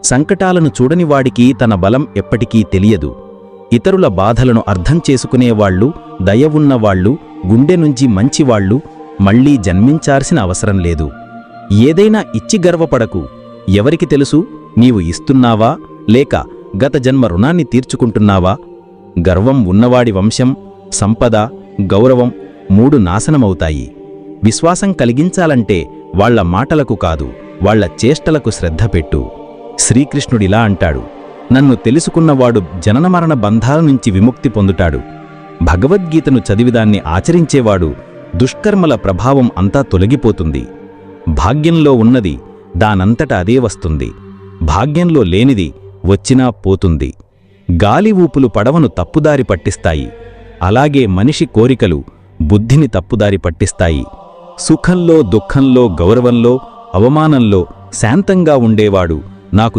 సంకటాలను చూడనివాడికి తన బలం ఎప్పటికీ తెలియదు. ఇతరుల బాధలను అర్థం చేసుకునేవాళ్లు, దయ ఉన్నవాళ్లు, గుండె నుంచి మంచివాళ్లు మళ్లీ జన్మించాల్సిన అవసరం లేదు. ఏదైనా ఇచ్చి గర్వపడకు. ఎవరికి తెలుసు నీవు ఇస్తున్నావా లేక గత జన్మ రుణాన్ని తీర్చుకుంటున్నావా? గర్వం ఉన్నవాడి వంశం, సంపద, గౌరవం మూడు నాశనమవుతాయి. విశ్వాసం కలిగించాలంటే వాళ్ల మాటలకు కాదు, వాళ్ల చేష్టలకు శ్రద్ధ పెట్టు. శ్రీకృష్ణుడిలా అంటాడు, నన్ను తెలుసుకున్నవాడు జననమరణ బంధాల నుంచి విముక్తి పొందుతాడు. భగవద్గీతను చదివిదాన్ని ఆచరించేవాడు దుష్కర్మల ప్రభావం అంతా తొలగిపోతుంది. భాగ్యంలో ఉన్నది దానంతట అదే వస్తుంది. భాగ్యంలో లేనిది వచ్చినా పోతుంది. గాలి ఊపులు పడవను తప్పుదారి పట్టిస్తాయి. అలాగే మనిషి కోరికలు బుద్ధిని తప్పుదారి పట్టిస్తాయి. సుఖంలో, దుఃఖంలో, గౌరవంలో, అవమానంలో శాంతంగా ఉండేవాడు నాకు